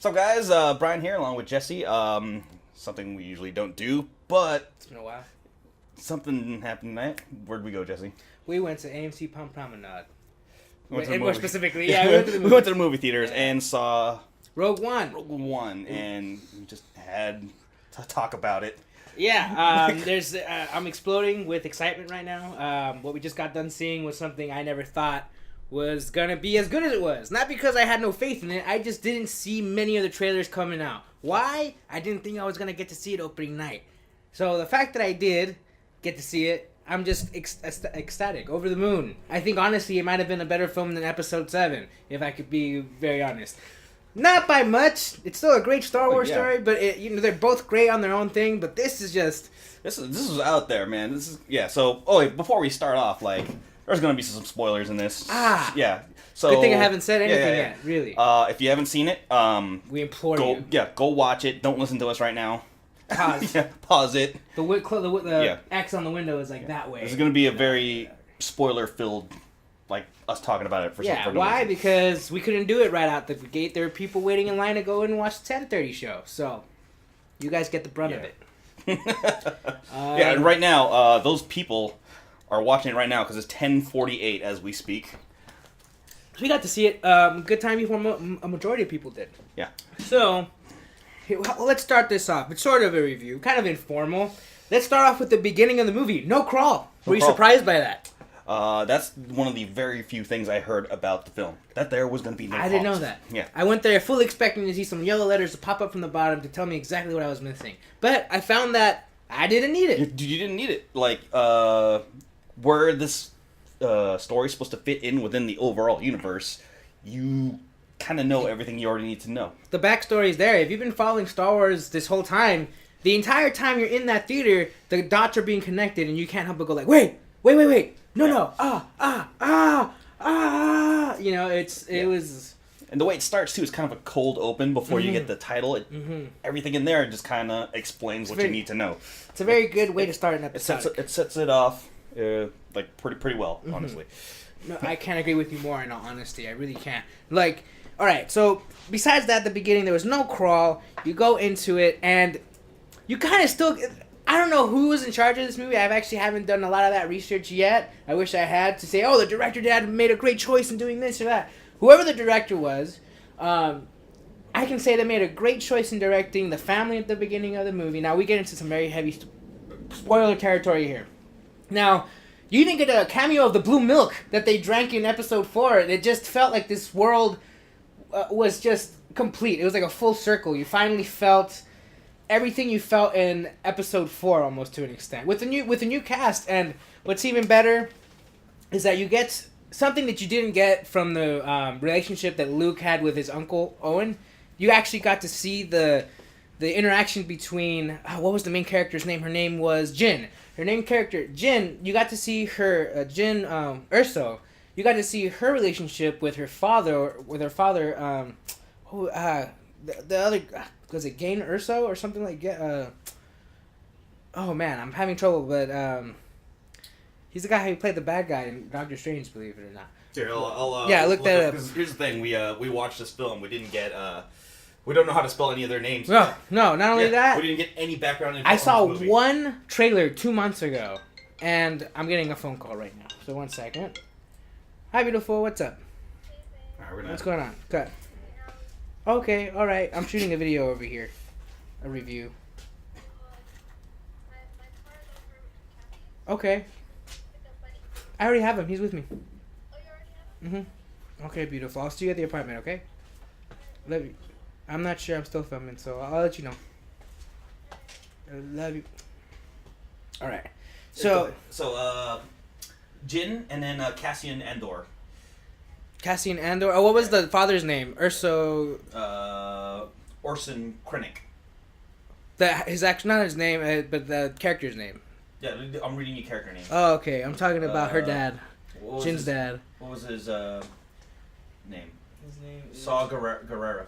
What's up, guys? Brian here, along with Jesse. Something we usually don't do, but It's been a while. something happened tonight. Where'd we go, Jesse? We went to AMC Palm Promenade. We went to the More movie. specifically, yeah, we went to the we movie. went to the movie theaters and saw Rogue One. Rogue One, and we just had to talk about it. Yeah, I'm exploding with excitement right now. What we just got done seeing was something I never thought was gonna be as good as it was. Not because I had no faith in it, I just didn't see many of the trailers coming out. Why? I didn't think I was gonna get to see it opening night. So the fact that I did get to see it, I'm just ecstatic, over the moon. I think honestly it might have been a better film than Episode 7, if I could be very honest. Not by much. It's still a great Star Wars story, but they're both great on their own thing. But this is just this is out there, man. This is So, wait, before we start off, there's gonna be some spoilers in this. Yeah. So good thing I haven't said anything yet. Really. If you haven't seen it, we implore you. Yeah, go watch it. Don't listen to us right now. Pause. Pause it. The X on the window is that way. This is gonna be a very spoiler-filled, us talking about it for yeah. For no Why? reason. Because we couldn't do it right out the gate. There were people waiting in line to go in and watch the 10:30 show. So, you guys get the brunt of it. Yeah, and right now, those people are watching it right now because it's 10:48 as we speak. So we got to see it. Good time before a majority of people did. Yeah. So, let's start this off. It's sort of a review, kind of informal. Let's start off with the beginning of the movie. No crawl. Were you surprised by that? That's one of the very few things I heard about the film. That there was going to be no I didn't know crawls. that. Yeah. I went there fully expecting to see some yellow letters to pop up from the bottom to tell me exactly what I was missing. But I found that I didn't need it. You didn't need it. Where this story's supposed to fit in within the overall universe, you kind of know everything you already need to know. The backstory is there. If you've been following Star Wars this whole time, the entire time you're in that theater, the dots are being connected, and you can't help but go wait. No. It was... And the way it starts, too, is kind of a cold open before you get the title. Everything in there just kind of explains what you need to know. It's a very good way to start an episode. It sets it off pretty well, honestly. No, I can't agree with you more, in all honesty. I really can't. Alright, so besides that, at the beginning, there was no crawl. You go into it, and you kind of still... I don't know who was in charge of this movie. I actually haven't done a lot of that research yet. I wish I had to say, the director dad made a great choice in doing this or that. Whoever the director was, I can say they made a great choice in directing the family at the beginning of the movie. Now, we get into some very heavy spoiler territory here. Now, you didn't get a cameo of the blue milk that they drank in episode 4. It just felt like this world was just complete. It was like a full circle. You finally felt everything you felt in episode 4, almost, to an extent, with the new cast. And what's even better is that you get something that you didn't get from the relationship that Luke had with his uncle Owen. You actually got to see the interaction between what was the main character's name? Her name was Jyn. Her name character Jyn. You got to see her Jyn Erso. You got to see her relationship with her father. The other, was it Gain Erso or something like that? Oh man, I'm having trouble, but he's the guy who played the bad guy in Doctor Strange, believe it or not. Here, I'll yeah, look that up. Because here's the thing, we watched this film, we didn't get, we don't know how to spell any of their names. No, not only that. We didn't get any background info. I saw on this movie. one trailer 2 months ago, and I'm getting a phone call right now. So 1 second. Hi, beautiful. What's up? What's going on? Cut. Okay, alright. I'm shooting a video over here. A review. Okay. I already have him. He's with me. Okay, beautiful. I'll see you at the apartment, okay? Love you. I'm not sure. I'm still filming, so I'll let you know. I love you. Alright. So, Jyn and then Cassian Andor. Cassian Andor. Oh, what was the father's name? Orson Krennic. Not his name, but the character's name. Yeah, I'm reading your character name. Oh, okay. I'm talking about her dad. Jin's dad. What was his name? His name is... Saw Gerrera.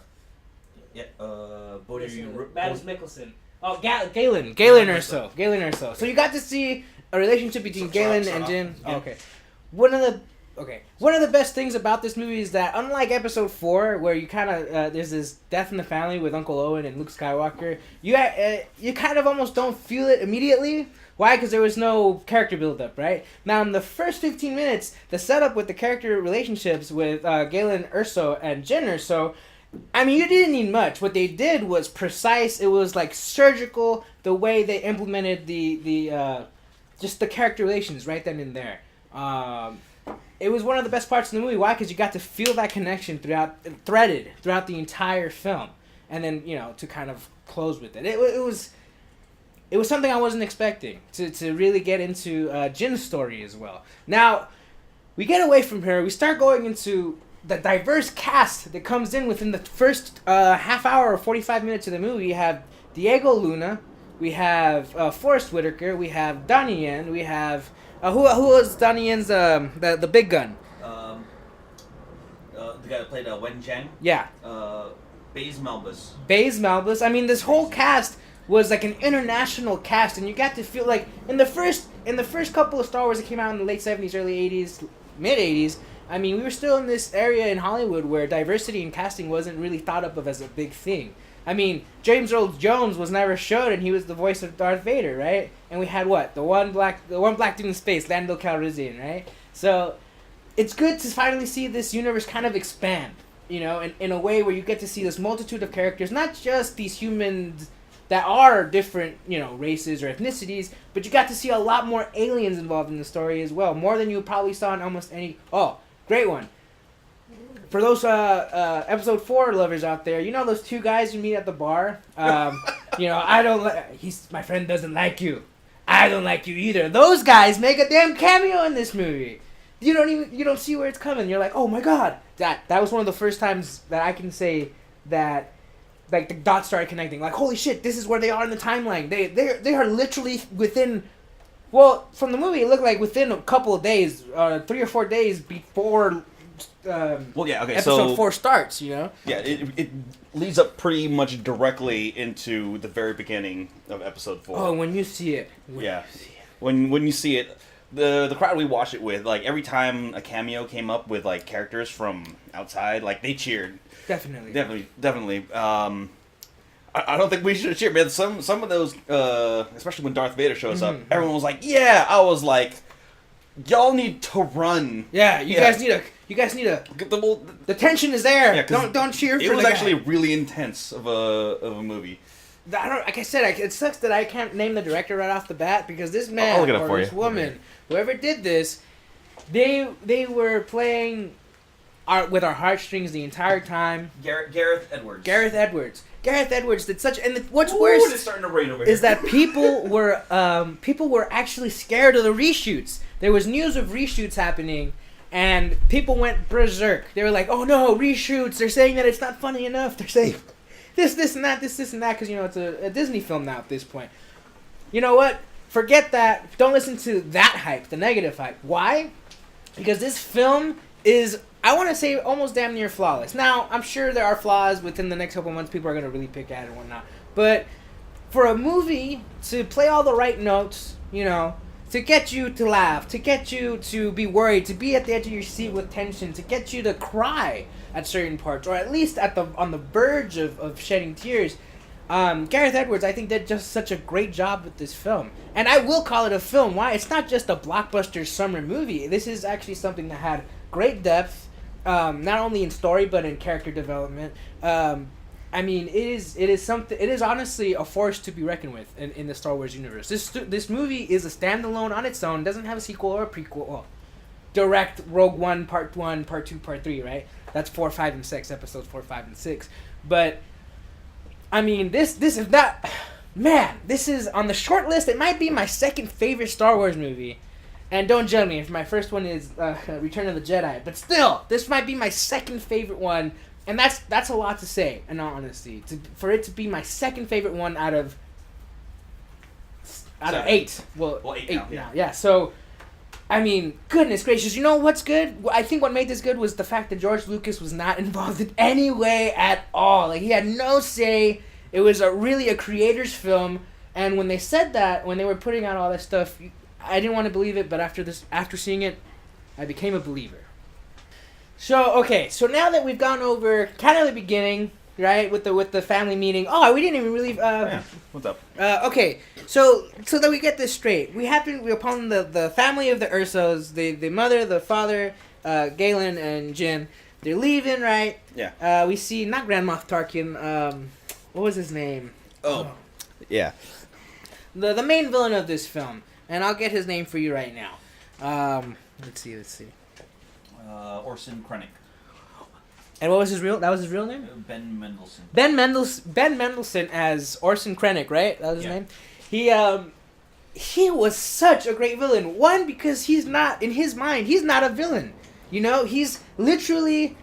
Yeah, Mads Mikkelsen. Oh, Galen Erso. Galen Erso. So you got to see a relationship between Galen and Jyn. Oh, okay. One of the Okay, one of the best things about this movie is that unlike Episode 4, where you kind of there's this death in the family with Uncle Owen and Luke Skywalker, you kind of almost don't feel it immediately. Why? Because there was no character build-up, right? Now, in the first 15 minutes, the setup with the character relationships with Galen Erso and Jyn Erso, I mean, you didn't need much. What they did was precise. It was like surgical. The way they implemented the just the character relations right then and there. It was one of the best parts of the movie. Why? Because you got to feel that connection threaded throughout the entire film, and then to kind of close with it. It was something I wasn't expecting to really get into Jyn's story as well. Now, we get away from her. We start going into the diverse cast that comes in within the first half hour or 45 minutes of the movie. You have Diego Luna. We have Forrest Whitaker. We have Donnie Yen. We have... who was Donnie Yen's the big gun? The guy that played Wen Zhang? Yeah. Baze Malbus. Baze Malbus. I mean, this whole cast was like an international cast, and you got to feel like in the first couple of Star Wars that came out in the late 70s, early 80s, mid 80s. I mean, we were still in this area in Hollywood where diversity in casting wasn't really thought of as a big thing. I mean, James Earl Jones was never showed, and he was the voice of Darth Vader, right? And we had the one black dude in space, Lando Calrissian, right? So it's good to finally see this universe kind of expand, in a way where you get to see this multitude of characters, not just these humans that are different, races or ethnicities, but you got to see a lot more aliens involved in the story as well, more than you probably saw in almost any. Oh, great one. For those episode 4 lovers out there, those two guys you meet at the bar. I don't. My friend doesn't like you. I don't like you either. Those guys make a damn cameo in this movie. You don't see where it's coming. You're like, oh my god. That was one of the first times that I can say that, like, the dots started connecting. Like, holy shit, this is where they are in the timeline. They are literally within. Well, from the movie, it looked like within a couple of days, 3 or 4 days before. Episode 4 starts, Yeah, it leads up pretty much directly into the very beginning of Episode 4. Oh, when you see it. When you see it, the crowd we watched it with, like, every time a cameo came up with, like, characters from outside, like, they cheered. Definitely. I don't think we should cheer, man. Some of those, especially when Darth Vader shows up, everyone was like, yeah! I was like, y'all need to run. Yeah, you guys need a. The tension is there. Yeah, don't cheer for the guy. It was actually really intense of a movie. Like I said, it sucks that I can't name the director right off the bat, because this man or this woman, whoever did this, they were playing with our heartstrings the entire time. Gareth Edwards. Gareth Edwards did such, and what's worse it's starting to rain over here. is that people were actually scared of the reshoots. There was news of reshoots happening, and people went berserk. They were like, "Oh no, reshoots! They're saying that it's not funny enough. They're saying this and that, this and that," because it's a Disney film now at this point. You know what? Forget that. Don't listen to that hype, the negative hype. Why? Because this film is, I want to say, almost damn near flawless. Now, I'm sure there are flaws within the next couple months. People are going to really pick at it and whatnot. But for a movie to play all the right notes, to get you to laugh, to get you to be worried, to be at the edge of your seat with tension, to get you to cry at certain parts, or at least on the verge of shedding tears, Gareth Edwards, I think, did just such a great job with this film. And I will call it a film. Why? It's not just a blockbuster summer movie. This is actually something that had great depth, not only in story but in character development. I mean, it is honestly a force to be reckoned with in the Star Wars universe. This movie is a standalone on its own. Doesn't have a sequel or a prequel. Well, direct Rogue One, Part 1, Part 2, Part 3, right? That's 4, 5, and 6, episodes 4, 5, and 6. But I mean, this is not. Man, this is on the short list. It might be my second favorite Star Wars movie. And don't judge me if my first one is Return of the Jedi. But still, this might be my second favorite one. And that's a lot to say, in all honesty. For it to be my second favorite one out of 8. Well, 8 now. Yeah, so, I mean, goodness gracious. You know what's good? I think what made this good was the fact that George Lucas was not involved in any way at all. Like, he had no say. It was really a creator's film. And when they said that, when they were putting out all that stuff, I didn't want to believe it. But after seeing it, I became a believer. So now that we've gone over kind of the beginning, right, with the family meeting. Oh, we didn't even really. Yeah. What's up? Okay, so that we get this straight, we're upon the family of the Ursos, the mother, the father, Galen and Jin. They're leaving, right? Yeah. We see not Grand Moff Tarkin. What was his name? Oh. Yeah. The main villain of this film, and I'll get his name for you right now. Let's see. Orson Krennic. And what was his real? That was his real name. Ben Mendelsohn. Ben Mendelsohn as Orson Krennic, right? That was his name. He was such a great villain. One, because he's not, in his mind, he's not a villain. You know, he's literally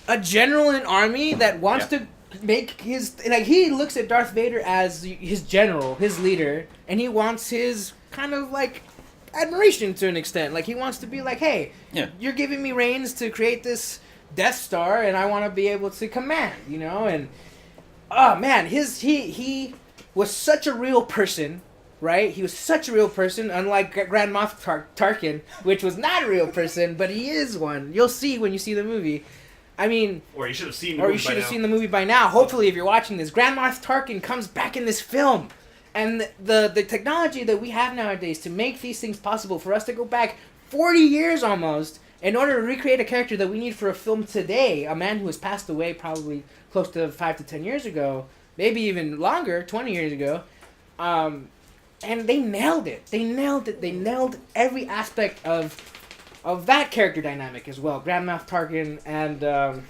a general in an army that wants to make his, like, he looks at Darth Vader as his general, his leader, and he wants his kind of like admiration to an extent. Like, he wants to be like, hey, you're giving me reins to create this Death Star, and I want to be able to command, you know. And oh man, he was such a real person, right? He was such a real person, unlike Grand Moff Tarkin, which was not a real person, but he is one. You'll see when you see the movie. I mean, or you should have seen the movie by now. Hopefully, if you're watching this, Grand Moff Tarkin comes back in this film. And the technology that we have nowadays to make these things possible, for us to go back 40 years almost, in order to recreate a character that we need for a film today, a man who has passed away probably close to 5 to 10 years ago, maybe even longer, 20 years ago, and they nailed it. They nailed every aspect of that character dynamic as well. Grand Moff Tarkin and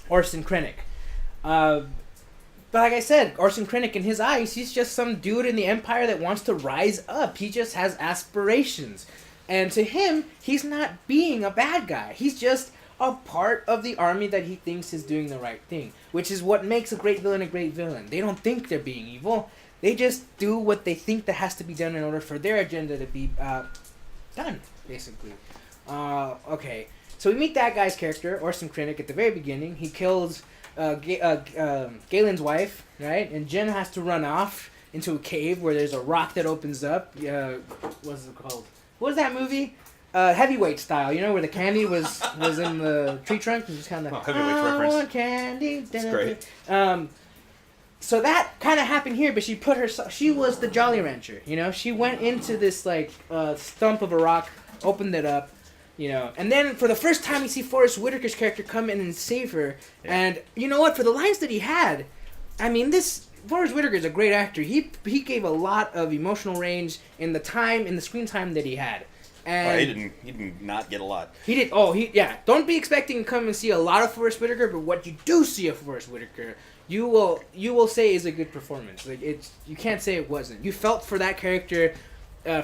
Orson Krennic. But like I said, Orson Krennic, in his eyes, he's just some dude in the Empire that wants to rise up. He just has aspirations. And to him, he's not being a bad guy. He's just a part of the army that he thinks is doing the right thing. Which is what makes a great villain a great villain. They don't think they're being evil. They just do what they think that has to be done in order for their agenda to be done, basically. Okay. So we meet that guy's character, Orson Krennic, at the very beginning. He kills Galen's wife, right? And Jen has to run off into a cave where there's a rock that opens up. What's it called? What was that movie? Heavyweight Style, you know, where the candy was in the tree trunk and just kind of Heavyweight's reference. Want candy. It's great. So that kind of happened here, but she was the Jolly Rancher, you know. She went into this like stump of a rock, opened it up, you know, and then for the first time you see Forrest Whitaker's character come in and save her. Yeah. And you know what? For the lines that he had, I mean, Forrest Whitaker is a great actor. He gave a lot of emotional range in the screen time that he had. And he did not get a lot. He did. Oh, don't be expecting to come and see a lot of Forrest Whitaker, but what you do see of Forrest Whitaker, you will say is a good performance. Like, you can't say it wasn't. You felt for that character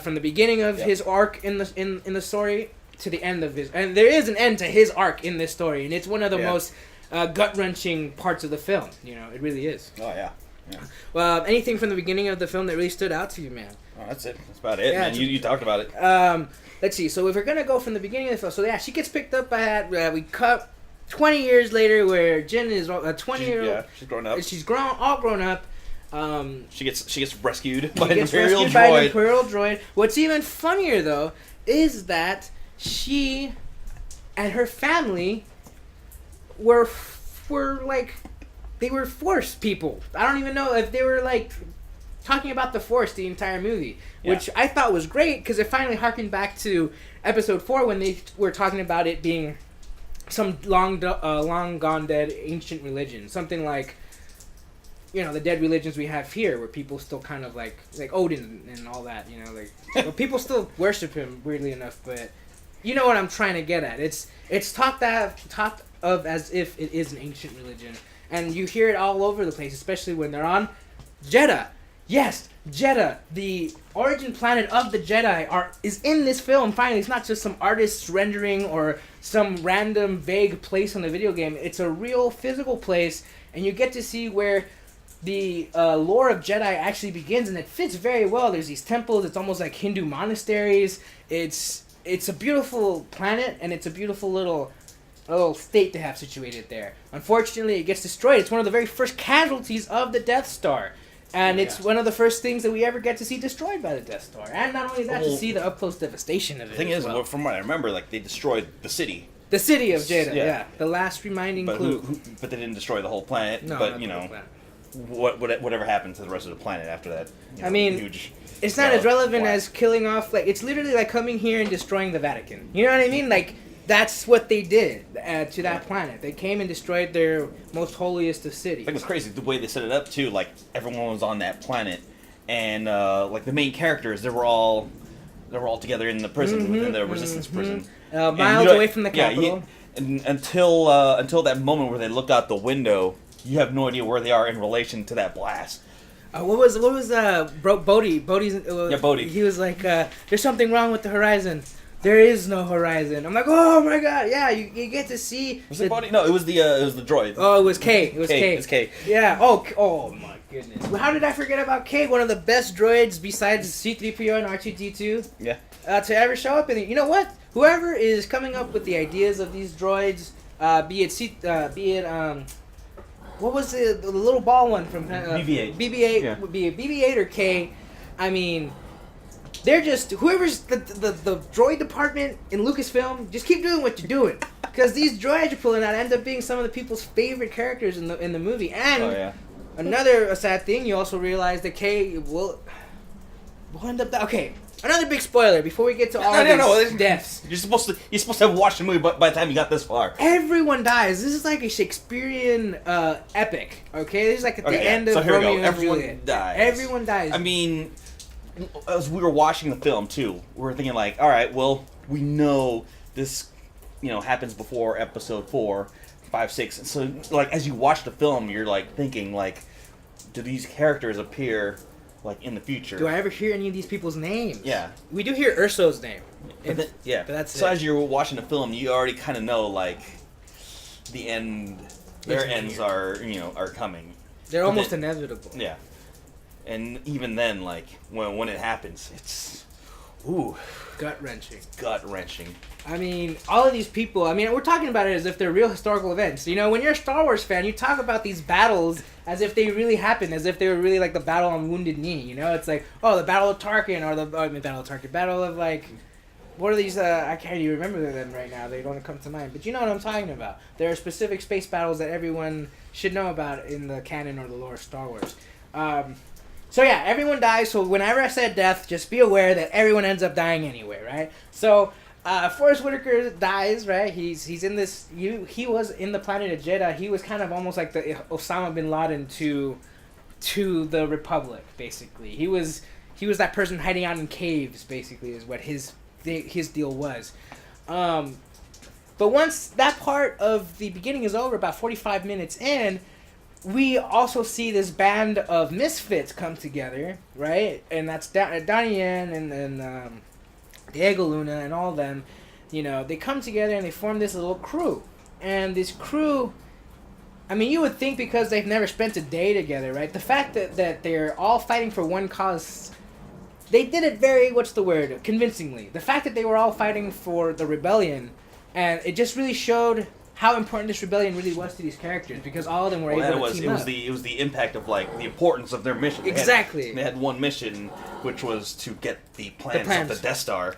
from the beginning of his arc in the story to the end of his, and there is an end to his arc in this story, and it's one of the most gut-wrenching parts of the film. You know, it really is. Oh yeah. Yeah. Well, anything from the beginning of the film that really stood out to you, man? Oh, that's it. That's about it, man. You talked about it. Let's see. So if we're going to go from the beginning of the film, so yeah, she gets picked up by we cut 20 years later where Jen is a 20-year-old. Yeah, she's grown up. She's all grown up. She gets rescued by an Imperial droid. What's even funnier, though, is that she and her family were like... They were Force people. I don't even know if they were like talking about the Force the entire movie, which I thought was great because it finally harkened back to Episode 4 when they were talking about it being some long gone dead ancient religion, something like, you know, the dead religions we have here, where people still kind of like Odin and all that, you know, like well, people still worship him weirdly enough, but you know what I'm trying to get at. It's talked of as if it is an ancient religion. And you hear it all over the place, especially when they're on Jedha. Yes, Jedha, the origin planet of the Jedi, is in this film. Finally, it's not just some artist's rendering or some random vague place on the video game. It's a real physical place, and you get to see where the lore of Jedi actually begins, and it fits very well. There's these temples. It's almost like Hindu monasteries. It's a beautiful planet, and it's a beautiful little state to have situated there. Unfortunately, it gets destroyed. It's one of the very first casualties of the Death Star. And it's one of the first things that we ever get to see destroyed by the Death Star. And not only that, to see the up-close devastation of it. The thing is, from what I remember, like, they destroyed the city. The city of Jeddah, yeah. The last reminding clue. But they didn't destroy the whole planet. No, but, you know, whatever happened to the rest of the planet after that? I mean, it's not as relevant as killing off, like, it's literally like coming here and destroying the Vatican. You know what I mean? Like, that's what they did to that planet. They came and destroyed their most holiest of cities. Like, it's crazy the way they set it up, too. Like, everyone was on that planet, and, like, the main characters, they were all together in the prison, in the resistance prison. Miles away from the capital. Until that moment where they look out the window, you have no idea where they are in relation to that blast. What was Bodhi? Bodhi. He was like, "There's something wrong with the horizon. There is no horizon." I'm like, "Oh my god, yeah!" You get to see. Was it Bodhi? No, it was the droid. Oh, it was K. It was K. It's K. Yeah. Oh my goodness. How did I forget about K? One of the best droids besides C-3PO and R2-D2. Yeah. To ever show up, and you know what? Whoever is coming up with the ideas of these droids, what was the little ball one from BB-8? BB-8 would be a BB-8 or K. I mean, they're just whoever's the droid department in Lucasfilm. Just keep doing what you're doing, because these droids you're pulling out end up being some of the people's favorite characters in the movie. And another sad thing, you also realize that K will end up. Okay. Another big spoiler before we get to all these deaths. You're supposed to have watched the movie by the time you got this far. Everyone dies. This is like a Shakespearean epic. Okay, this is like at the end of Romeo and Juliet. Everyone dies. I mean, as we were watching the film too, we were thinking like, all right, well, we know this, happens before episode 4, 5, 6. And so, like, as you watch the film, you're like thinking like, do these characters appear? Like in the future. Do I ever hear any of these people's names? Yeah. We do hear Urso's name. But that's so it. As you're watching the film, you already kind of know like the end. Their ends are coming. They're almost inevitable. Yeah. And even then, like when it happens, it's gut wrenching. Gut wrenching. I mean, all of these people. I mean, we're talking about it as if they're real historical events. When you're a Star Wars fan, you talk about these battles as if they really happened, as if they were really like the Battle on Wounded Knee. It's like, the Battle of Tarkin, or Battle of like, what are these? I can't even remember them right now. They don't come to mind. But you know what I'm talking about. There are specific space battles that everyone should know about in the canon or the lore of Star Wars. So yeah, everyone dies. So whenever I said death, just be aware that everyone ends up dying anyway, right? So Forrest Whitaker dies, right? He's in this. He was in the planet of Jeddah. He was kind of almost like the Osama bin Laden to the Republic, basically. He was that person hiding out in caves, basically, is what his deal was. But once that part of the beginning is over, about 45 minutes in, we also see this band of misfits come together, right? And that's Donnie Yen and Diego Luna and all of them. They come together and they form this little crew. And this crew, I mean, you would think because they've never spent a day together, right? The fact that they're all fighting for one cause, they did it very, convincingly. The fact that they were all fighting for the rebellion, and it just really showed how important this rebellion really was to these characters, because all of them were able to team up. It was the impact of like the importance of their mission. Exactly. They had one mission, which was to get the plans of the Death Star.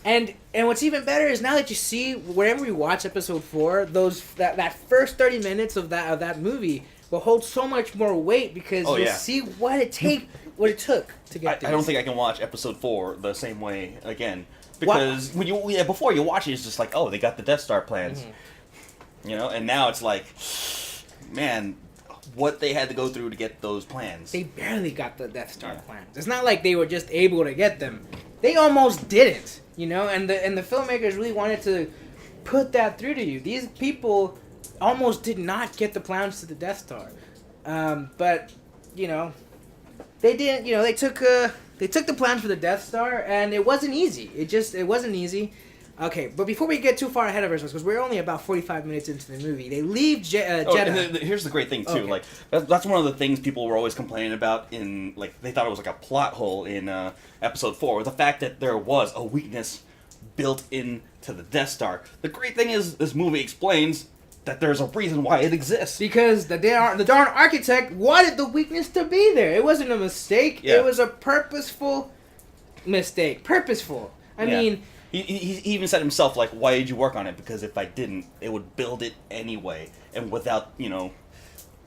And what's even better is now that you see, wherever we watch episode 4, that first 30 minutes of that movie will hold so much more weight, because you'll see what it took to get there. I don't think I can watch episode 4 the same way again, because before you watch it, it's just like, oh, they got the Death Star plans. Mm-hmm. And now it's like, man, what they had to go through to get those plans. They barely got the Death Star plans. It's not like they were just able to get them. They almost didn't, and the filmmakers really wanted to put that through to you. These people almost did not get the plans to the Death Star. But, they didn't, they took the plans for the Death Star, and it wasn't easy. It wasn't easy. Okay, but before we get too far ahead of ourselves, because we're only about 45 minutes into the movie, they leave Jeddah. Here's the great thing, too. Okay. Like, that's one of the things people were always complaining about in, like, they thought it was like a plot hole in episode 4, the fact that there was a weakness built into the Death Star. The great thing is, this movie explains that there's a reason why it exists. Because the darn architect wanted the weakness to be there. It wasn't a mistake. Yeah. It was a purposeful mistake. Purposeful. I mean... He even said himself, like, why did you work on it? Because if I didn't, it would build it anyway, and without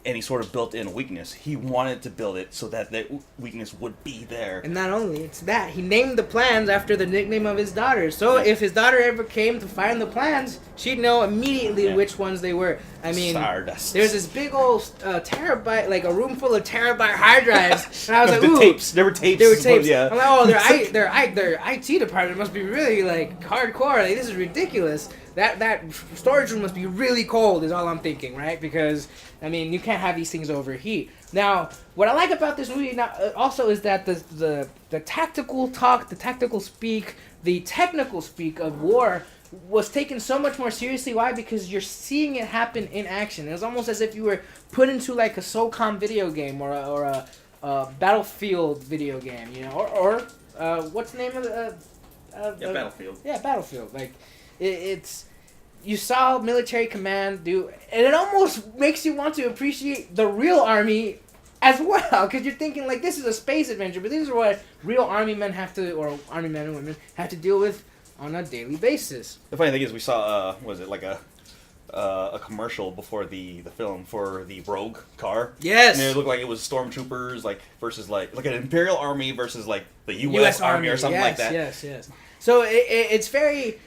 any sort of built-in weakness. He wanted to build it so that the weakness would be there. And not only it's that, he named the plans after the nickname of his daughter. So if his daughter ever came to find the plans, she'd know immediately which ones they were. I mean, Stardust. There's this big old terabyte, like a room full of terabyte hard drives, and I was like, ooh. Tapes. There were tapes. There were tapes. Yeah. I'm like, oh, their IT department must be really like hardcore. Like, this is ridiculous. That storage room must be really cold, is all I'm thinking, right? Because, I mean, you can't have these things overheat. Now, what I like about this movie now, also is that the tactical talk, the tactical speak, the technical speak of war was taken so much more seriously. Why? Because you're seeing it happen in action. It was almost as if you were put into like a SOCOM video game or a Battlefield video game, or what's the name of the... Battlefield. Yeah, Battlefield. Like, it's... You saw military command do, and it almost makes you want to appreciate the real army as well, because you're thinking like this is a space adventure, but these are what real army men have to, or army men and women have to deal with on a daily basis. The funny thing is, we saw was it like a commercial before the film for the Rogue car? Yes. And it looked like it was stormtroopers versus like an Imperial Army versus like the U.S. Army or something like that. Yes. So it's very.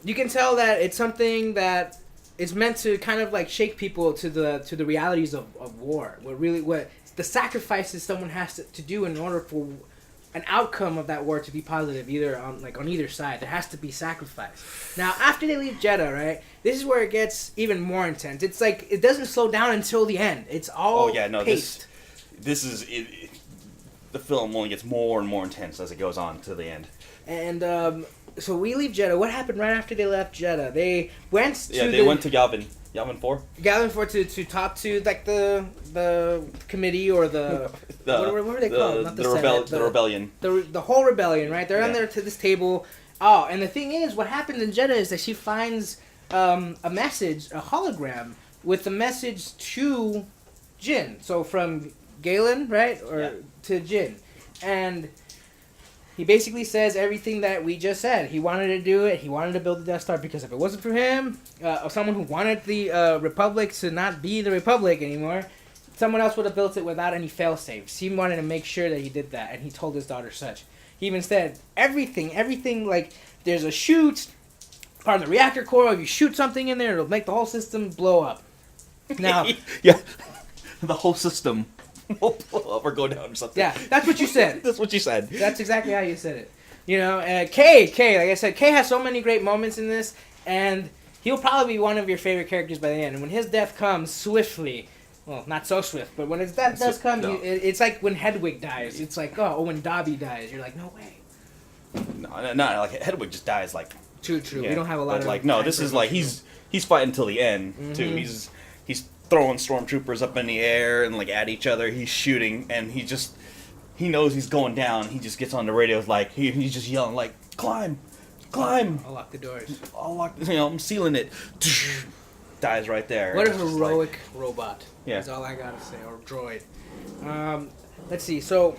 You can tell that it's something that is meant to kind of like shake people to the realities of war. What the sacrifices someone has to do in order for an outcome of that war to be positive, either on either side. There has to be sacrifice. Now, after they leave Jeddah, right? This is where it gets even more intense. It's like it doesn't slow down until the end. It's all paced. This is it. The film only gets more and more intense as it goes on to the end. And so we leave Jeddah. What happened right after they left Jeddah? They went to they went to Yavin 4. Yavin 4 to talk to like the committee or what were they called? Not the Senate. The rebellion. The whole rebellion, right? They're on there to this table. Oh, and the thing is, what happens in Jeddah is that she finds a message, a hologram with a message to Jin. So from Galen, right, to Jin, and he basically says everything that we just said. He wanted to do it. He wanted to build the Death Star because if it wasn't for him, or someone who wanted the Republic to not be the Republic anymore, someone else would have built it without any fail-safes. He wanted to make sure that he did that, and he told his daughter such. He even said everything, like there's a chute, part of the reactor core, if you shoot something in there, it'll make the whole system blow up. Now, yeah, the whole system will blow up or go down or something. Yeah, that's what you said. That's what you said. That's exactly how you said it. Kay, like I said, Kay has so many great moments in this, and he'll probably be one of your favorite characters by the end. And when his death comes swiftly, well, not so swift, but when his death does come, it's like when Hedwig dies. It's like, when Dobby dies. You're like, no way. No, like Hedwig just dies like... True. Yeah. We don't have a lot of... Like, no, this is like, he's fighting till the end, too. He's throwing stormtroopers up in the air and like at each other. He's shooting, and he knows he's going down. He just gets on the radio like he's just yelling like, climb. I'll lock the doors. I'm sealing it. Dies right there. What a heroic robot. Yeah, that's all I gotta say. Or droid. Let's see. So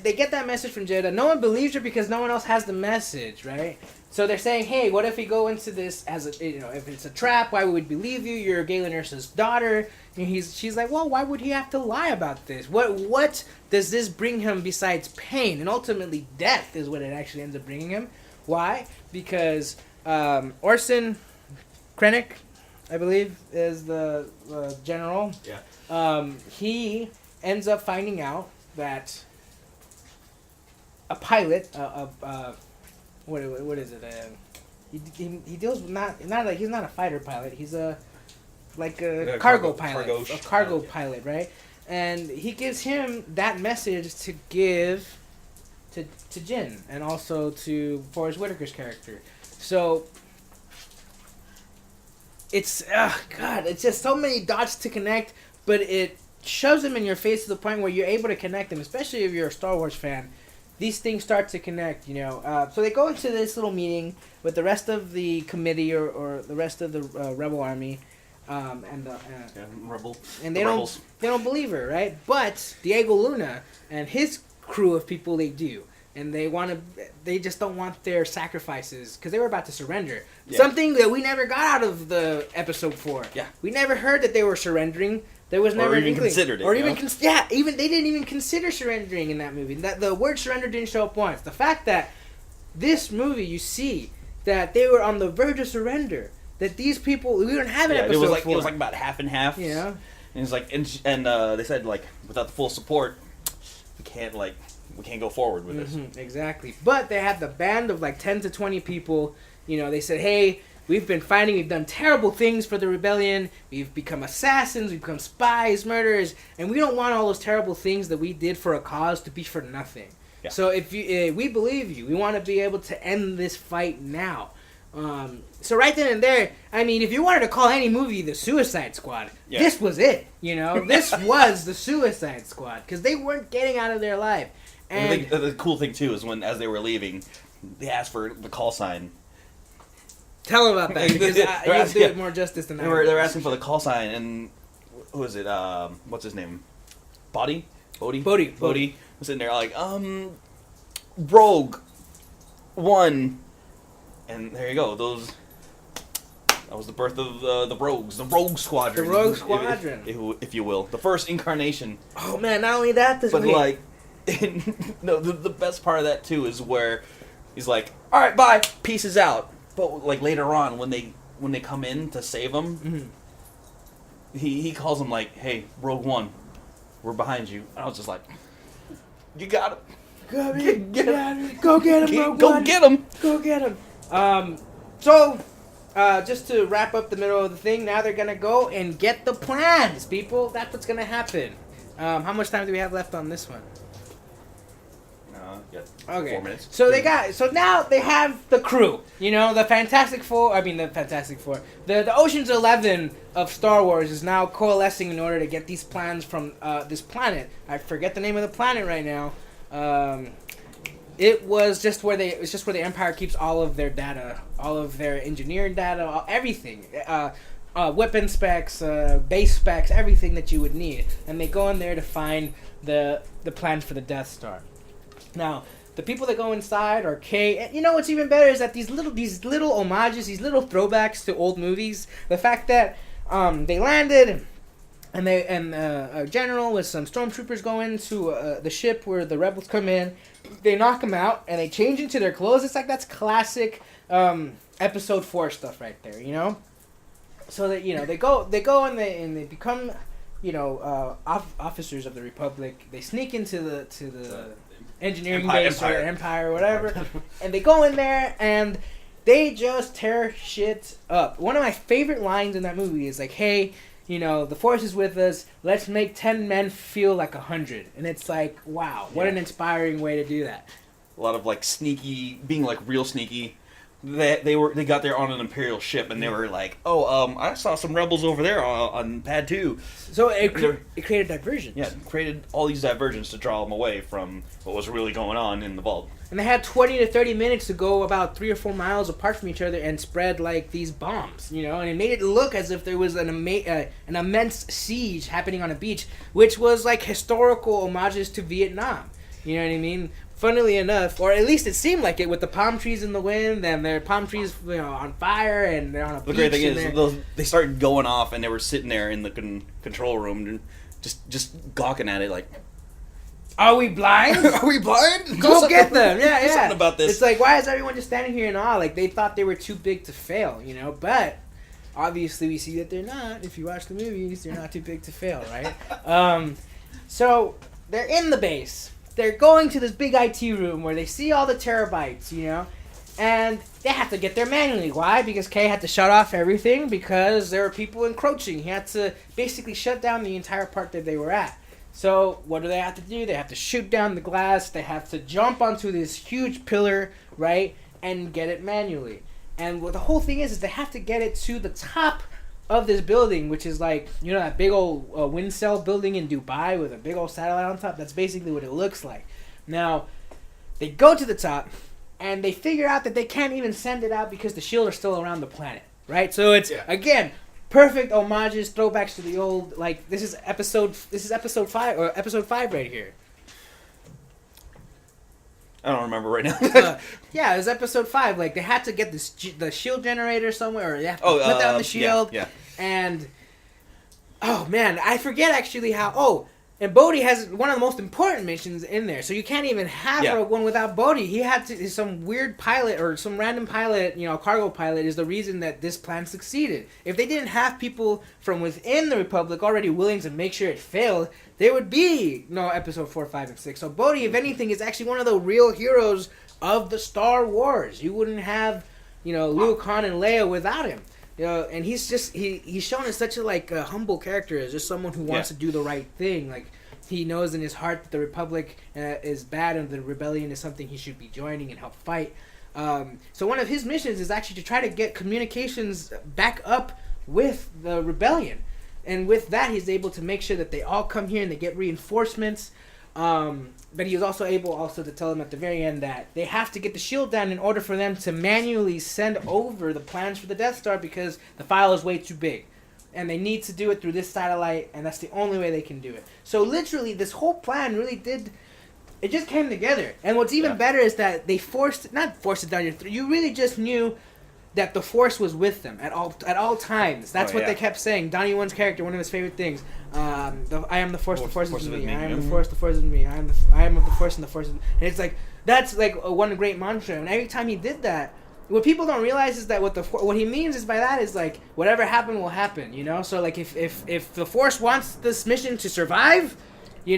they get that message from Jeddah. No one believes her because no one else has the message, right? So they're saying, hey, what if we go into this as if it's a trap? Why would we believe you? You're Galen Ersa's daughter. And she's like, well, why would he have to lie about this? What does this bring him besides pain? And ultimately, death is what it actually ends up bringing him. Why? Because Orson Krennic, I believe, is the general. Yeah. He ends up finding out that a pilot, what is it? He deals with not like he's not a fighter pilot. He's a cargo pilot, a cargo pilot, right? And he gives him that message to give to Jin and also to Forrest Whitaker's character. So it's it's just so many dots to connect, but it shoves them in your face to the point where you're able to connect them, especially if you're a Star Wars fan. These things start to connect, So they go into this little meeting with the rest of the committee or the rest of the rebel army, rebel. And they don't believe her, right? But Diego Luna and his crew of people, they do, and they just don't want their sacrifices because they were about to surrender. Yeah. Something that we never got out of the episode 4. Yeah, we never heard that they were surrendering. There was never even considered it, or even even they didn't even consider surrendering in that movie. That the word surrender didn't show up once. The fact that this movie, you see that they were on the verge of surrender. That these people, we don't have an episode. It was like about half and half. Yeah, and it's like, and they said like without the full support, we can't go forward with this. Exactly. But they had the band of like 10 to 20 people. They said, hey, we've been fighting. We've done terrible things for the rebellion. We've become assassins. We've become spies, murderers, and we don't want all those terrible things that we did for a cause to be for nothing. Yeah. So if we believe you, we want to be able to end this fight now. So right then and there, I mean, if you wanted to call any movie the Suicide Squad, this was it. This was the Suicide Squad because they weren't getting out of their life. And the cool thing too is when, as they were leaving, they asked for the call sign. Tell them about that because you do it more justice than that. They were asking for the call sign, and who is it? What's his name? Bodhi was sitting there like, Rogue 1. And there you go. That was the birth of the Rogues, the Rogue Squadron. The Rogue Squadron, if you will, the first incarnation. Oh man! Not only that, the best part of that too is where he's like, "All right, bye, pieces out." But like later on, when they come in to save him, he calls him like, "Hey, Rogue One, we're behind you." And I was just like, "You got him." Go get him. Go get him, Rogue Go One. get him. Go get him. Just to wrap up the middle of the thing, now they're gonna go and get the plans, people. That's what's gonna happen. How much time do we have left on this one? Okay. 4 minutes. So now they have the crew. The Fantastic Four. I mean, the Fantastic Four. The Ocean's 11 of Star Wars is now coalescing in order to get these plans from this planet. I forget the name of the planet right now. It was just where the Empire keeps all of their data, all of their engineering data, everything, weapon specs, base specs, everything that you would need, and they go in there to find the plan for the Death Star. Now, the people that go inside are Kay. What's even better is that these little homages, these little throwbacks to old movies. The fact that they landed. And a general with some stormtroopers go into the ship where the rebels come in. They knock them out and they change into their clothes. It's like that's classic episode 4 stuff right there, So that they go and they become officers of the Republic. They sneak into the engineering base or Empire or whatever, and they go in there and they just tear shit up. One of my favorite lines in that movie is like, "Hey, the Force is with us. Let's make 10 men feel like 100." And it's like, wow, what an inspiring way to do that. A lot of like sneaky, being like real sneaky. They got there on an Imperial ship, and they were like, I saw some rebels over there on Pad 2. So it created diversions. Yeah, it created all these diversions to draw them away from what was really going on in the vault. And they had 20 to 30 minutes to go about 3 or 4 miles apart from each other and spread like these bombs, and it made it look as if there was an immense siege happening on a beach, which was like historical homages to Vietnam. You know what I mean? Funnily enough, or at least it seemed like it, with the palm trees in the wind and their palm trees on fire and they're on a beach. The great thing is they started going off and they were sitting there in the control room and just gawking at it like, are we blind? Are we blind? Go get them. Yeah. Do something about this. It's like, why is everyone just standing here in awe? Like, they thought they were too big to fail, But obviously we see that they're not. If you watch the movies, they're not too big to fail, right? So they're in the base. They're going to this big IT room where they see all the terabytes, and they have to get there manually. Why? Because Kay had to shut off everything because there were people encroaching. He had to basically shut down the entire part that they were at. So what do they have to do? They have to shoot down the glass. They have to jump onto this huge pillar, right, and get it manually. And what the whole thing is they have to get it to the top of this building, which is like, that big old wind cell building in Dubai with a big old satellite on top. That's basically what it looks like. Now, they go to the top, and they figure out that they can't even send it out because the shield are still around the planet, right? So it's, again, perfect homages, throwbacks to the old, like, this is episode 5 right here. I don't remember right now. Yeah, it was episode 5. Like, they had to get the shield generator somewhere, or they have to put down the shield. Yeah. And, oh man, I forget actually how. Oh, and Bodhi has one of the most important missions in there, so you can't even have Rogue One without Bodhi. He had to, some weird pilot or some random pilot, cargo pilot, is the reason that this plan succeeded. If they didn't have people from within the Republic already willing to make sure it failed, there would be no episode 4, 5, and 6. So Bodhi, if anything, is actually one of the real heroes of the Star Wars. You wouldn't have, Luke, Han, and Leia without him. And he's just he's shown as such a humble character, as just someone who wants to do the right thing. Like, he knows in his heart that the Republic is bad and the rebellion is something he should be joining and help fight. So one of his missions is actually to try to get communications back up with the rebellion, and with that he's able to make sure that they all come here and they get reinforcements. But he was also able to tell them at the very end that they have to get the shield down in order for them to manually send over the plans for the Death Star, because the file is way too big. And they need to do it through this satellite, and that's the only way they can do it. So literally, this whole plan really it just came together. And what's even better is that they not forced it down your throat. You really just knew that the Force was with them at all times. That's what they kept saying. Donnie Yen's character, one of his favorite things. I am the Force, the Force is with me. I am the Force, the Force is with me. I am of the Force, and the Force is with me. And it's like, that's like one great mantra. And every time he did that, what people don't realize is that what he means is by that is like, whatever happened will happen, So like, if the Force wants this mission to survive, he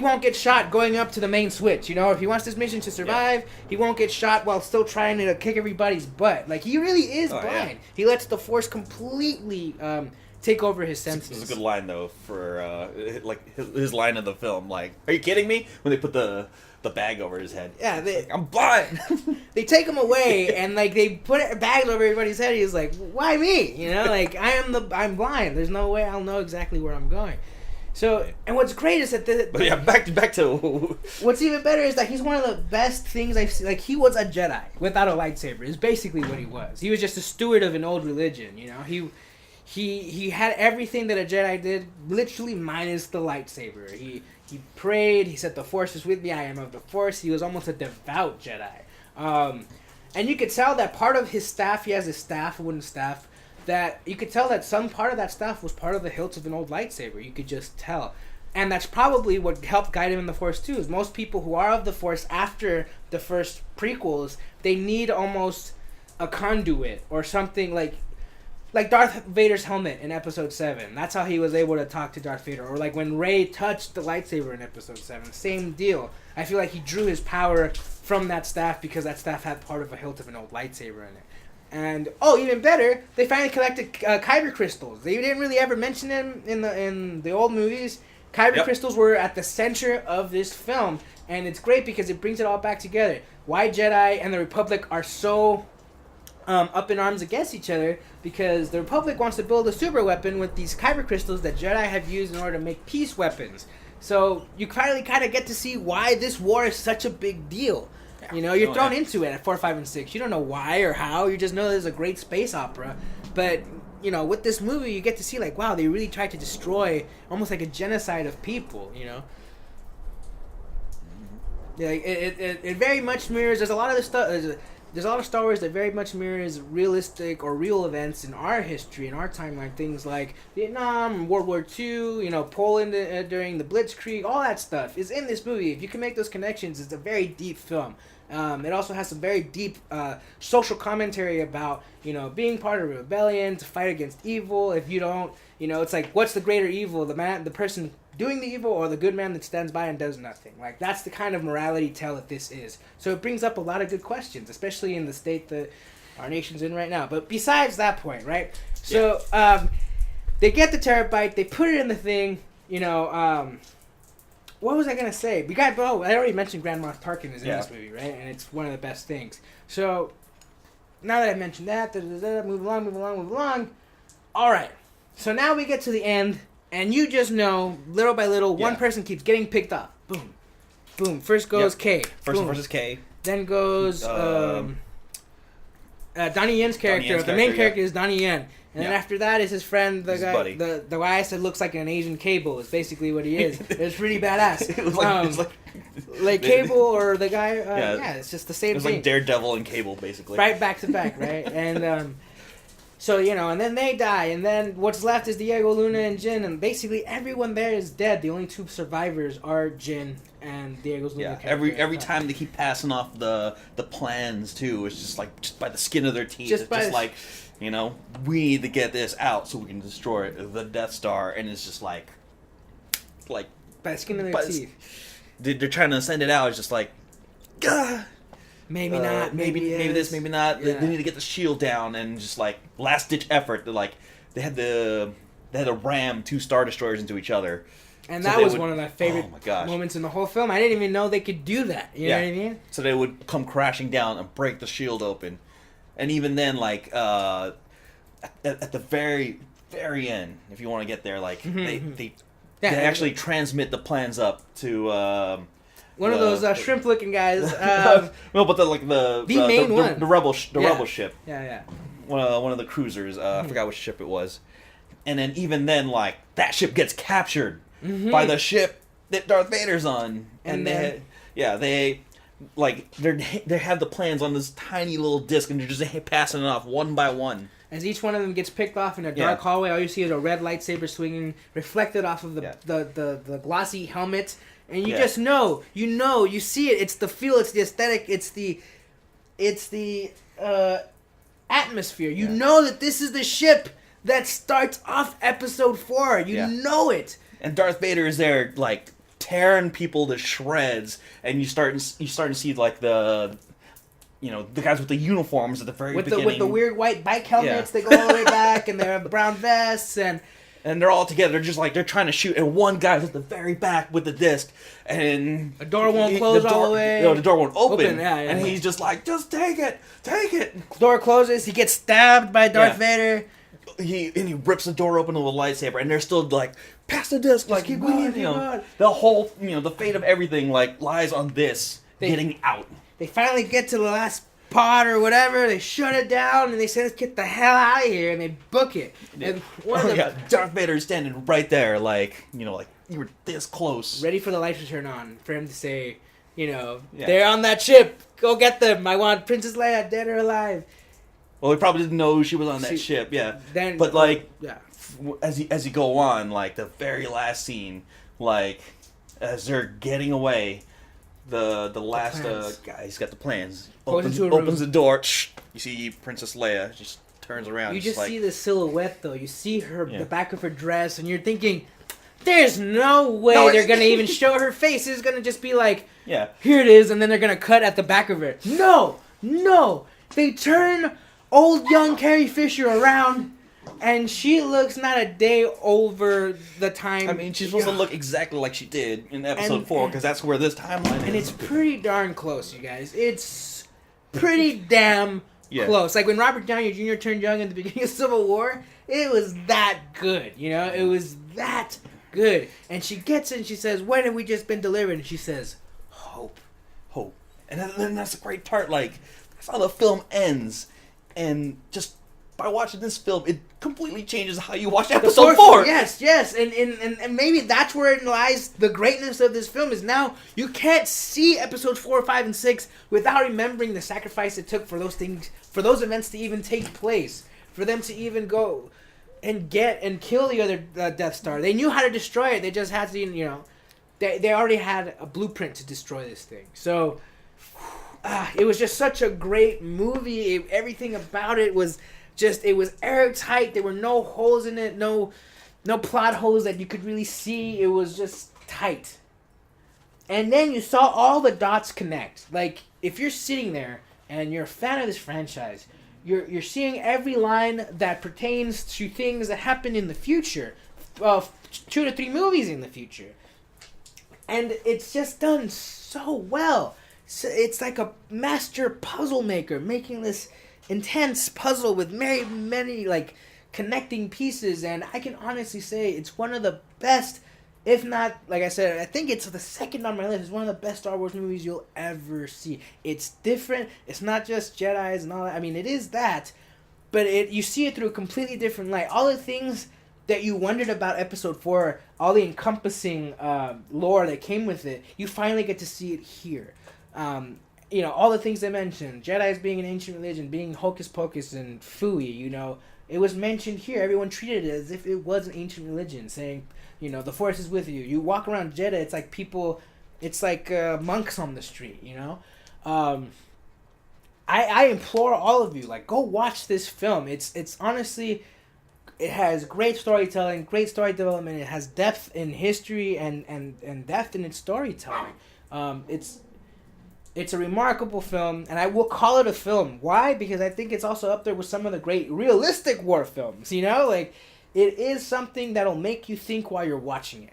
won't get shot going up to the main switch. If he wants this mission to survive, he won't get shot while still trying to kick everybody's butt. Like, he really is blind. Yeah. He lets the Force completely take over his senses. It's a good line though for his line of the film. Like, are you kidding me? When they put the bag over his head. Yeah, I'm blind. They take him away and like they put bags over everybody's head. He's like, why me? Like, I'm blind. There's no way I'll know exactly where I'm going. So, and what's great is that back to what's even better is that he's one of the best things I've seen. Like, he was a Jedi without a lightsaber. Is basically what he was. He was just a steward of an old religion. He had everything that a Jedi did, literally minus the lightsaber. He prayed. He said, "The Force is with me. I am of the Force." He was almost a devout Jedi. And you could tell that part of his staff, he has his staff, a wooden staff, that you could tell that some part of that staff was part of the hilt of an old lightsaber. You could just tell. And that's probably what helped guide him in the Force too, is most people who are of the Force after the first prequels, they need almost a conduit or something like Darth Vader's helmet in Episode 7. That's how he was able to talk to Darth Vader. Or like when Rey touched the lightsaber in Episode 7. Same deal. I feel like he drew his power from that staff because that staff had part of a hilt of an old lightsaber in it. And, even better, they finally collected kyber crystals. They didn't really ever mention them in the old movies. Kyber crystals were at the center of this film. And it's great because it brings it all back together. Why Jedi and the Republic are so up in arms against each other, because the Republic wants to build a super weapon with these kyber crystals that Jedi have used in order to make peace weapons. So you finally kind of get to see why this war is such a big deal. You're thrown into it at 4, 5, and 6. You don't know why or how. You just know there's a great space opera. But, with this movie, you get to see, like, wow, they really tried to destroy almost like a genocide of people, Yeah, it very much mirrors. There's a lot of this stuff. There's a lot of Star Wars that very much mirrors realistic or real events in our history, in our timeline. Things like Vietnam, World War II, Poland during the Blitzkrieg, all that stuff is in this movie. If you can make those connections, it's a very deep film. It also has some very deep social commentary about, being part of a rebellion, to fight against evil. If you don't, it's like, what's the greater evil? The person doing the evil, or the good man that stands by and does nothing? Like, that's the kind of morality tale that this is. So it brings up a lot of good questions, especially in the state that our nation's in right now. But besides that point, right? So they get the terabyte, they put it in the thing, what was I going to say? I already mentioned Grand Moff Tarkin is in this movie, right? And it's one of the best things. So now that I mentioned that, move along. All right. So now we get to the end. And you just know, little by little, one person keeps getting picked up. Boom. Boom. First goes K. First versus K. Then goes Donnie Yen's character. The main character is Donnie Yen. And then after that is his friend, the guy, the guy I said looks like an Asian Cable is basically what he is. It's pretty badass. It was like Cable or the guy. It's just the same thing. It was like Daredevil and Cable, basically. Right back to back, right? And so, and then they die, and then what's left is Diego Luna and Jin, and basically everyone there is dead. The only two survivors are Jin and Diego Luna. Yeah, every time they keep passing off the plans too, it's just by the skin of their teeth. We need to get this out so we can destroy the Death Star, and it's just like by the skin of their teeth. They're trying to send it out. It's just like, gah. Maybe not. Maybe this. Maybe not. Yeah. They need to get the shield down, and just last ditch effort. They had to ram two Star Destroyers into each other, and that was one of my favorite moments in the whole film. I didn't even know they could do that. You know what I mean? So they would come crashing down and break the shield open, and even then, at the very very end, if you want to get there, they actually transmit the plans up to. One of those shrimp-looking guys. No, but the main one, the rebel ship. Yeah. One of the cruisers. I forgot which ship it was. And then even then, that ship gets captured by the ship that Darth Vader's on, and they have the plans on this tiny little disc, and they're just passing it off one by one. As each one of them gets picked off in a dark hallway, all you see is a red lightsaber swinging, reflected off of the glossy helmet. And you just know, you see it. It's the feel. It's the aesthetic. It's the atmosphere. You know that this is the ship that starts off Episode 4. You know it. And Darth Vader is there, tearing people to shreds. And you start to see the guys with the uniforms at the very beginning with the weird white bike helmets that go all the way back, and they have brown vests and they're all together, they're trying to shoot, and one guy's at the very back with the disc, and a door won't close all the way. The door won't open, and he's just like, just take it. Door closes, he gets stabbed by Darth Vader. He rips the door open with a lightsaber, and they're still pass the disc, keep going. The whole, the fate of everything, lies on this getting out. They finally get to the last pod or whatever, they shut it down, and they say, let's get the hell out of here, and they book it. And Darth Vader's standing right there, you were this close. Ready for the lights to turn on, for him to say, they're on that ship, go get them, I want Princess Leia dead or alive. Well, he probably didn't know she was on that ship, Then, but, as you go on, the very last scene, as they're getting away, the last guy, he's got the plans. Opens the door. You see Princess Leia just turns around. You just see the silhouette, though. You see the back of her dress, and you're thinking, "There's no way they're gonna even show her face. It's gonna just be here it is," and then they're gonna cut at the back of her. No, they turn old young Carrie Fisher around. And she looks not a day over the time. I mean, she's supposed to look exactly like she did in Episode 4, because that's where this timeline is. And it's pretty darn close, you guys. It's pretty damn close. Like when Robert Downey Jr. turned young in the beginning of Civil War, it was that good, It was that good. And she gets it and she says, when have we just been delivered? And she says, hope. And then that's a great part. That's how the film ends. And just by watching this film, it completely changes how you watch Episode 4. Yes. And maybe that's where it lies the greatness of this film, is now you can't see Episodes 4, 5, and 6 without remembering the sacrifice it took for those events to even take place, for them to even go and get and kill the other Death Star. They knew how to destroy it. They just had to, they already had a blueprint to destroy this thing. So it was just such a great movie. Everything about it was it was airtight. There were no holes in it, no plot holes that you could really see. It was just tight. And then you saw all the dots connect. If you're sitting there and you're a fan of this franchise, you're seeing every line that pertains to things that happen in the future, 2 to 3 movies in the future. And it's just done so well. So it's like a master puzzle maker making this intense puzzle with many connecting pieces, and I can honestly say it's one of the best, if not, like I said, I think it's the second on my list. It's one of the best Star Wars movies you'll ever see. It's different. It's not just Jedis and all that. I mean, it is that, but you see it through a completely different light. All the things that you wondered about Episode 4, all the encompassing lore that came with it, you finally get to see it here. All the things they mentioned, Jedi's being an ancient religion, being hocus pocus and phooey, it was mentioned here. Everyone treated it as if it was an ancient religion, saying, the Force is with you. You walk around Jeddah, it's like people, it's like monks on the street, I implore all of you, go watch this film. It's honestly, it has great storytelling, great story development. It has depth in history and depth in its storytelling. It's a remarkable film, and I will call it a film. Why? Because I think it's also up there with some of the great realistic war films, it is something that'll make you think while you're watching it.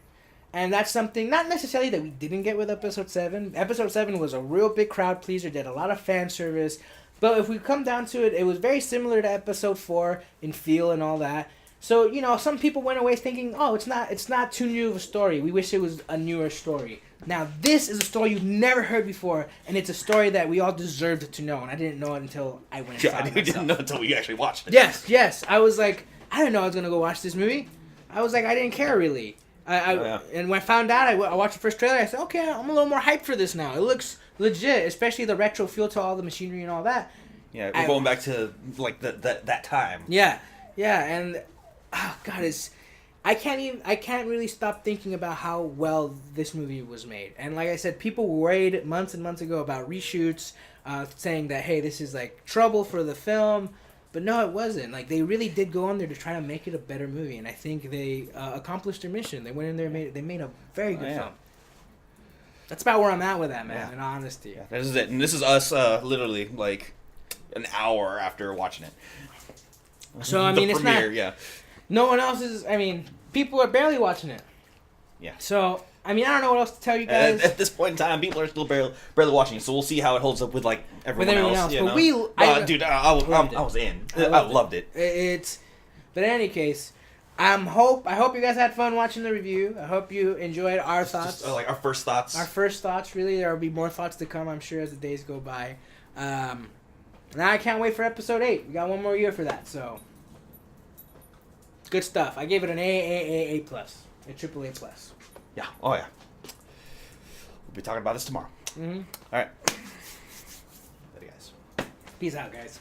And that's something, not necessarily that we didn't get with Episode 7. Episode 7 was a real big crowd pleaser, did a lot of fan service. But if we come down to it, it was very similar to Episode 4 in feel and all that. So, some people went away thinking, oh, it's not too new of a story. We wish it was a newer story. Now, this is a story you've never heard before, and it's a story that we all deserved to know. And I didn't know it until I went and saw it myself. You didn't know until we actually watched it. Yes. I was like, I didn't know I was going to go watch this movie. I was like, I didn't care, really. And when I found out, I watched the first trailer. I said, okay, I'm a little more hyped for this now. It looks legit, especially the retro feel to all the machinery and all that. Yeah, we're going back to that time. Yeah, and oh god, I can't really stop thinking about how well this movie was made. And like I said, people worried months and months ago about reshoots, saying that hey, this is trouble for the film. But no, it wasn't. They really did go on there to try to make it a better movie, and I think they accomplished their mission. They went in there and made a very good film. That's about where I'm at with that, man, in honesty. Yeah, this is it. And this is us literally an hour after watching it. So, I mean, it's premiere, not... No one else is... I mean, people are barely watching it. Yeah. So... I mean, I don't know what else to tell you guys. At this point in time, people are still barely watching it, so we'll see how it holds up with everyone else. But dude, I was in. I loved it. But in any case, I hope you guys had fun watching the review. I hope you enjoyed our thoughts. Just, our first thoughts. Our first thoughts. Really, there will be more thoughts to come, I'm sure, as the days go by. Now I can't wait for episode 8. We got one more year for that, so good stuff. I gave it an A plus, a triple A plus. Yeah. Oh, yeah. We'll be talking about this tomorrow. Mm-hmm. All right. Later, guys. Peace out, guys.